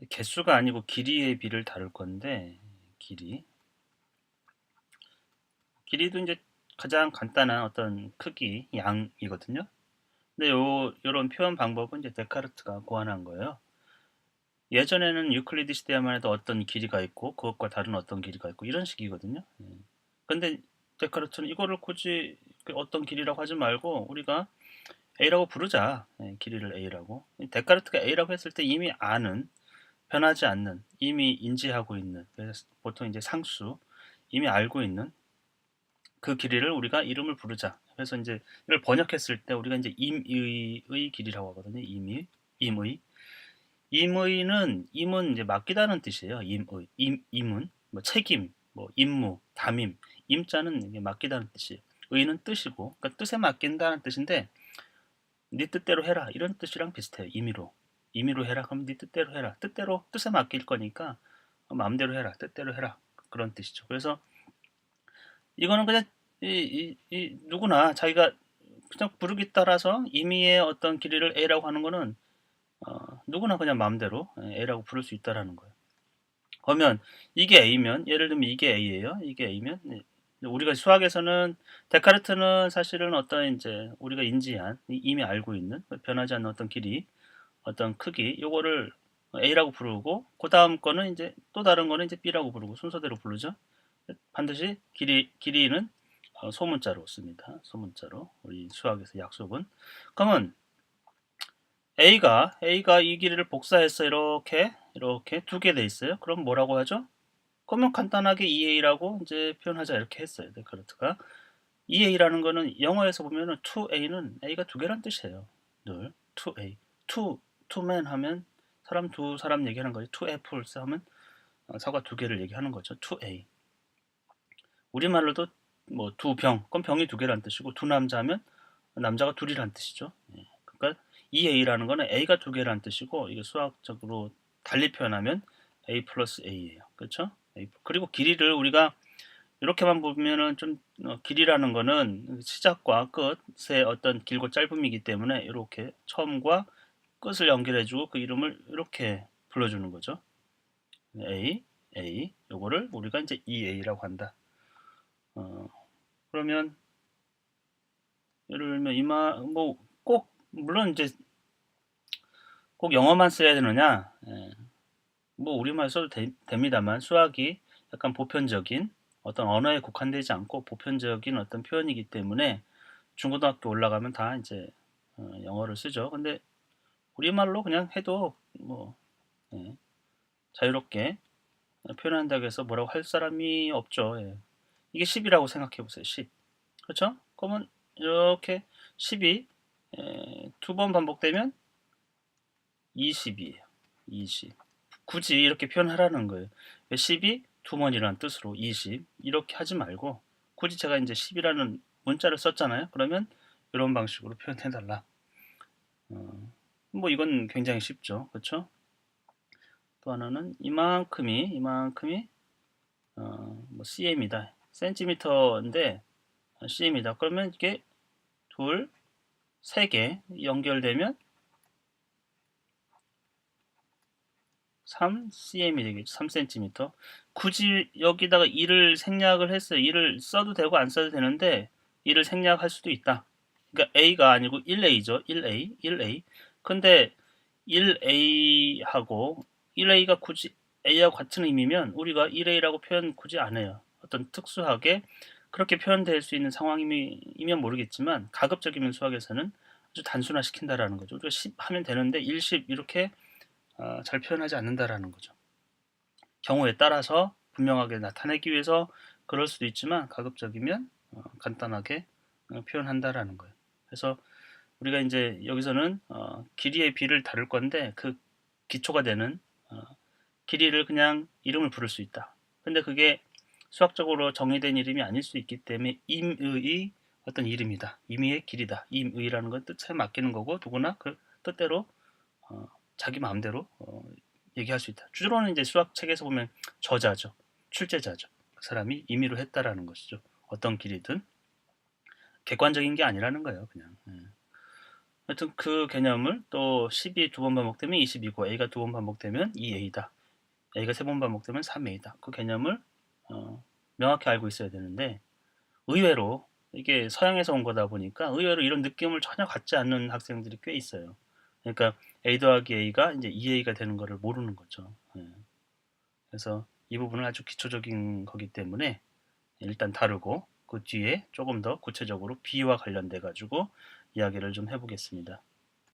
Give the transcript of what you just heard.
개수가 아니고 길이의 비를 다룰 건데, 길이도 이제 가장 간단한 어떤 크기, 양이거든요. 근데 요런 표현 방법은 이제 데카르트가 고안한 거예요. 예전에는 유클리드 시대에만 해도 어떤 길이가 있고 그것과 다른 어떤 길이가 있고 이런 식이거든요. 근데 데카르트는 이거를 굳이 그 어떤 길이라고 하지 말고 우리가 A라고 부르자. 길이를 A라고. 데카르트가 A라고 했을 때 이미 아는, 변하지 않는, 이미 인지하고 있는, 그래서 보통 이제 상수, 이미 알고 있는 그 길이를 우리가 이름을 부르자. 그래서 이제 이걸 번역했을 때 우리가 이제 임의의 길이라고 하거든요. 임의. 임은 이제 맡기다는 뜻이에요. 임은 뭐 책임, 뭐 임무, 담임. 임자는 이게 맡기다는 뜻이에요. 의는 뜻이고, 그러니까 뜻에 맡긴다는 뜻인데 네 뜻대로 해라 이런 뜻이랑 비슷해요. 임의로 해라. 그럼 네 뜻대로 해라. 뜻에 맡길 거니까 마음대로 해라. 뜻대로 해라. 그런 뜻이죠. 그래서 이거는 그냥 누구나 자기가 그냥 부르기 따라서 임의의 어떤 길이를 A라고 하는 거는 누구나 그냥 마음대로 A라고 부를 수 있다라는 거예요. 그러면 이게 A면 예를 들면 이게 A예요. 이게 A면 우리가 수학에서는 데카르트는 사실은 어떤 이제 우리가 인지한 이미 알고 있는 변하지 않는 어떤 길이 어떤 크기 요거를 A라고 부르고 그 다음 거는 이제 또 다른 거는 이제 B라고 부르고 순서대로 부르죠. 반드시 길이는 소문자로 씁니다. 소문자로 우리 수학에서 약속은. 그러면 A가 이 길이를 복사해서 이렇게 두 개 돼 있어요. 그럼 뭐라고 하죠? 그러면 간단하게 2A라고 이제 표현하자 이렇게 했어요. 데카르트가. 2A라는 거는 영어에서 보면은 2A는 A가 두 개란 뜻이에요. 늘 2A. 2man 하면 두 사람 얘기하는 거죠. 2 apples 하면 사과 두 개를 얘기하는 거죠. 2A. 우리말로도 뭐 두 병, 그럼 병이 두 개란 뜻이고 두 남자 하면 남자가 둘이란 뜻이죠. 그러니까 2A라는 거는 A가 두 개란 뜻이고 이게 수학적으로 달리 표현하면 A 플러스 A예요. 그렇죠? 그리고 길이를 우리가 이렇게만 보면은 좀 길이라는 거는 시작과 끝의 어떤 길고 짧음이기 때문에 이렇게 처음과 끝을 연결해주고 그 이름을 이렇게 불러주는 거죠. A 요거를 우리가 이제 2A라고 한다. 그러면 예를 들면 꼭 물론 이제 꼭 영어만 써야 되느냐? 뭐 우리말 써도 됩니다만 수학이 약간 보편적인 어떤 언어에 국한되지 않고 보편적인 어떤 표현이기 때문에 중고등학교 올라가면 다 이제 영어를 쓰죠. 근데 우리말로 그냥 해도 뭐 예, 자유롭게 표현한다고 해서 뭐라고 할 사람이 없죠. 예. 이게 10이라고 생각해 보세요. 10. 그렇죠? 그러면 이렇게 10이 두 번 반복되면 20이에요. 20. 굳이 이렇게 표현하라는 거예요. 10이 두 번이라는 뜻으로 20 이렇게 하지 말고 굳이 제가 이제 10이라는 문자를 썼잖아요. 그러면 이런 방식으로 표현해달라. 뭐 이건 굉장히 쉽죠. 그렇죠? 또 하나는 이만큼이 뭐 cm이다. 센티미터인데 cm이다. 그러면 이게 둘, 세 개 연결되면 3cm이 되겠죠. 3cm. 굳이 여기다가 2를 생략을 했어요. 2를 써도 되고 안 써도 되는데 2를 생략할 수도 있다. 그러니까 A가 아니고 1A죠. 1A. 근데 1A가 굳이 A하고 같은 의미면 우리가 1A라고 표현 굳이 안 해요. 어떤 특수하게 그렇게 표현될 수 있는 상황이면 모르겠지만 가급적이면 수학에서는 아주 단순화시킨다라는 거죠. 우리가 10 하면 되는데 1, 10 이렇게 잘 표현하지 않는다라는 거죠. 경우에 따라서 분명하게 나타내기 위해서 그럴 수도 있지만 가급적이면 간단하게 표현한다라는 거예요. 그래서 우리가 이제 여기서는 길이의 비를 다룰 건데 그 기초가 되는 길이를 그냥 이름을 부를 수 있다. 근데 그게 수학적으로 정의된 이름이 아닐 수 있기 때문에 임의의 어떤 이름이다. 임의의 길이다. 임의라는 건 뜻에 맡기는 거고 누구나 그 뜻대로 어, 자기 마음대로 얘기할 수 있다. 주로는 이제 수학 책에서 보면 저자죠. 출제자죠. 그 사람이 임의로 했다라는 것이죠. 어떤 길이든 객관적인 게 아니라는 거예요. 그냥. 하여튼 그 개념을 또 10이 두 번 반복되면 20이고 a가 두 번 반복되면 2a다. a가 세 번 반복되면 3a다. 그 개념을 명확히 알고 있어야 되는데 의외로 이게 서양에서 온 거다 보니까 의외로 이런 느낌을 전혀 갖지 않는 학생들이 꽤 있어요. 그러니까 a 더하기 a가 이제 2a가 되는 거를 모르는 거죠. 예. 그래서 이 부분은 아주 기초적인 거기 때문에 일단 다루고 그 뒤에 조금 더 구체적으로 비와 관련돼 가지고 이야기를 좀 해보겠습니다.